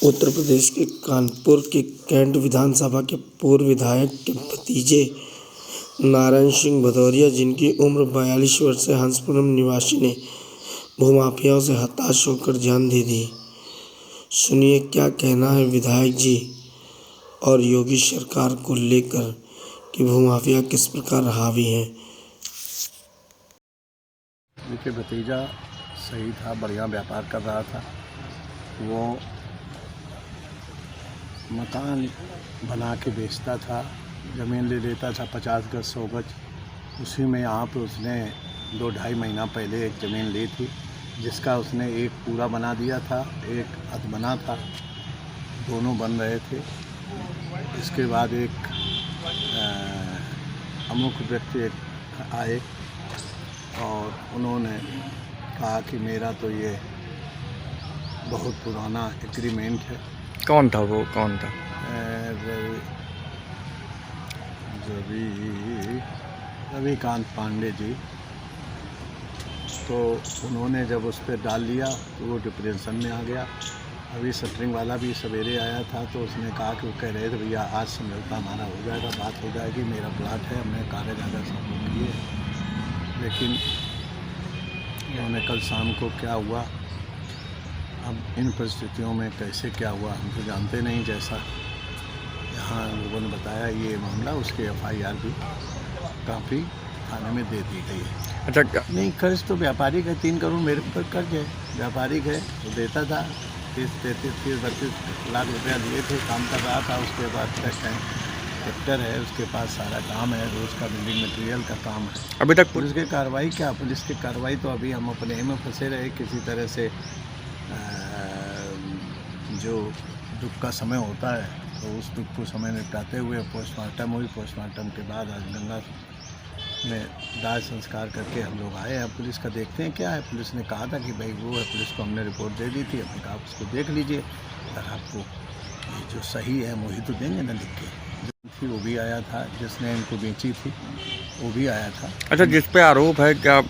उत्तर प्रदेश के कानपुर के कैंट विधानसभा के पूर्व विधायक के भतीजे नारायण सिंह भदौरिया, जिनकी उम्र 42 वर्ष है, हंसपुर निवासी ने भूमाफियाओं से हताश होकर जान दे दी। सुनिए क्या कहना है विधायक जी और योगी सरकार को लेकर कि भूमाफिया किस प्रकार हावी हैं। उनके भतीजा सही था, बढ़िया व्यापार कर रहा था। वो मकान बना के बेचता था, ज़मीन ले लेता था 50 गज 100 गज। उसी में यहाँ पे उसने 2-2.5 महीना पहले एक ज़मीन ली थी, जिसका उसने एक पूरा बना दिया था, एक अध बना था, दोनों बन रहे थे। इसके बाद एक अमुक व्यक्ति आए और उन्होंने कहा कि मेरा तो ये बहुत पुराना एग्रीमेंट है। कौन था वो? कौन था? रविकांत पांडे जी। तो उन्होंने जब उस पर डाल लिया तो वो डिप्रेशन में आ गया। अभी शटरिंग वाला भी सवेरे आया था तो उसने कहा कि वो कह रहे थे भैया आज समझौता हमारा हो जाएगा, बात हो जाएगी, मेरा प्लाट है, हमने कागज आगज सब किए। लेकिन उन्होंने कल शाम को क्या हुआ, अब इन परिस्थितियों में कैसे क्या हुआ हम तो जानते नहीं। जैसा यहाँ लोगों ने बताया ये मामला, उसके FIR भी काफ़ी थाने में दे दी गई है। अच्छा, नहीं कर्ज तो व्यापारिक है, 3 करोड़ मेरे ऊपर कर्ज है, व्यापारिक है तो देता था। 30-32 लाख रुपया लिए थे, काम कर रहा था। उसके बाद ट्रैक्टर है, उसके पास सारा काम है, रोज़ का बिल्डिंग मटेरियल का काम है। अभी तक पुलिस की कार्रवाई क्या, पुलिस की कार्रवाई तो अभी हम अपने में फंसे रहे। किसी तरह से जो दुख का समय होता है तो उस दुख को समय निपटाते हुए पोस्टमार्टम हुई। पोस्टमार्टम के बाद आज गंगा में दाह संस्कार करके हम लोग आए हैं। पुलिस का देखते हैं क्या है। पुलिस ने कहा था कि भाई वो है, पुलिस को हमने रिपोर्ट दे दी थी, हमने कहा उसको देख लीजिए, अगर आपको ये जो सही है वही तो देंगे ना लिख के। जो थी वो भी आया था, जिसने इनको बेची थी वो भी आया था। अच्छा, जिस पे आरोप है क्या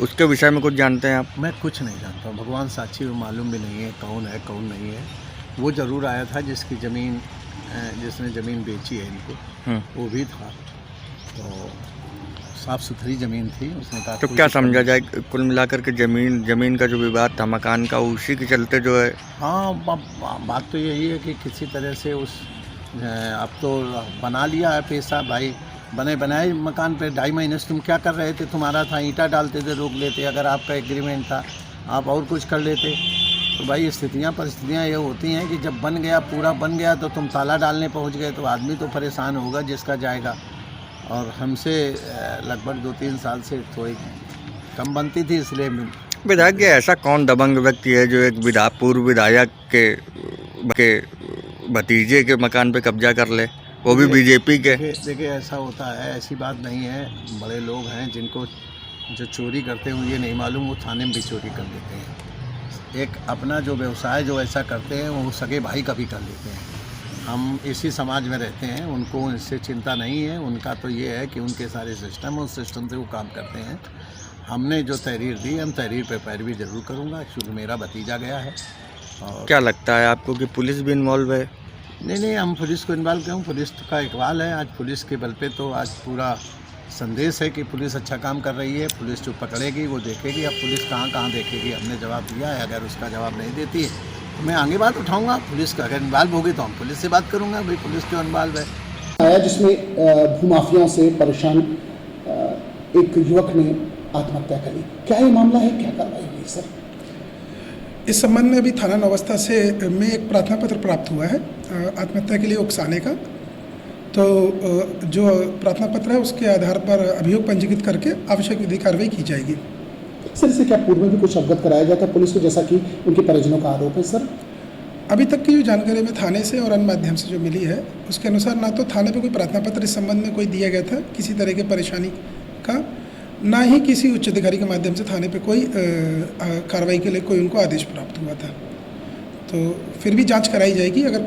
उसके विषय में कुछ जानते हैं आप? मैं कुछ नहीं जानता, भगवान साक्षी, वो मालूम भी नहीं है कौन है कौन नहीं है। वो ज़रूर आया था जिसकी ज़मीन, जिसने ज़मीन बेची है इनको, वो भी था। तो साफ़ सुथरी ज़मीन थी। उसने कहा तो क्या समझा जाए कुल मिलाकर के ज़मीन का जो विवाद था मकान का, उसी के चलते जो है? हाँ, बात तो यही है कि किसी तरह से उस अब तो बना लिया है पैसा भाई। बने बनाए मकान पे 2.5 महीने से तुम क्या कर रहे थे? तुम्हारा था ईंटा डालते थे, रोक लेते। अगर आपका एग्रीमेंट था आप और कुछ कर लेते। तो भाई परिस्थितियाँ ये होती हैं कि जब बन गया, पूरा बन गया, तो तुम ताला डालने पहुंच गए तो आदमी तो परेशान होगा जिसका जाएगा। और हमसे लगभग 2-3 साल से थोड़ी कम बनती थी, इसलिए विधायक ऐसा कौन दबंग व्यक्ति है जो एक पूर्व विधायक के भतीजे के मकान पे कब्जा कर ले, वो भी बीजेपी के? देखिए ऐसा होता है, ऐसी बात नहीं है। बड़े लोग हैं जिनको जो चोरी करते हैं ये नहीं मालूम, वो थाने में भी चोरी कर लेते हैं। एक अपना जो व्यवसाय जो ऐसा करते हैं वो सगे भाई का भी कर लेते हैं। हम इसी समाज में रहते हैं, उनको इससे चिंता नहीं है। उनका तो ये है कि उनके सारे सिस्टम है, उस सिस्टम से वो काम करते हैं। हमने जो तहरीर दी, हम तहरीर पे पैरवी जरूर करूँगा, क्योंकि मेरा भतीजा गया है। और क्या लगता है आपको कि पुलिस भी इन्वॉल्व है? नहीं, हम पुलिस को इन्वॉल्व क्यों? पुलिस का इकबाल है। आज पुलिस के बल पे तो आज पूरा संदेश है कि पुलिस अच्छा काम कर रही है। पुलिस जो पकड़ेगी वो देखेगी। अब पुलिस कहाँ देखेगी? हमने जवाब दिया है, अगर उसका जवाब नहीं देती है तो मैं आगे बात उठाऊंगा। पुलिस का अगर इन्वॉल्व होगी तो हम पुलिस से बात करूंगा, भाई पुलिस क्यों इन्वॉल्व है। आया जिसमें भूमाफियाओं से परेशान एक युवक ने आत्महत्या कर ली। क्या ये मामला है, क्या कार्रवाई हुई सर? इस संबंध में अभी थाना नवस्था से में एक प्रार्थना पत्र प्राप्त हुआ है आत्महत्या के लिए उकसाने का। तो जो प्रार्थना पत्र है उसके आधार पर अभियोग पंजीकृत करके आवश्यक विधि कार्रवाई की जाएगी। सर इससे क्या पूर्व में भी कुछ अवगत कराया गया था पुलिस को, जैसा कि उनके परिजनों का आरोप है सर? अभी तक की जो जानकारी में थाने से और अन्य माध्यम से जो मिली है उसके अनुसार ना तो थाने पे कोई प्रार्थना पत्र इस संबंध में कोई दिया गया था किसी तरह की परेशानी का, ना ही किसी उच्च अधिकारी के माध्यम से थाने पे कोई कार्रवाई के लिए कोई उनको आदेश प्राप्त हुआ था। तो फिर भी जांच कराई जाएगी। अगर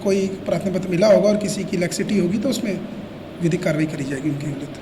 कोई प्रार्थना पत्र मिला होगा और किसी की लैक्सिटी होगी तो उसमें विधिक कार्रवाई करी जाएगी उनके विरुद्ध।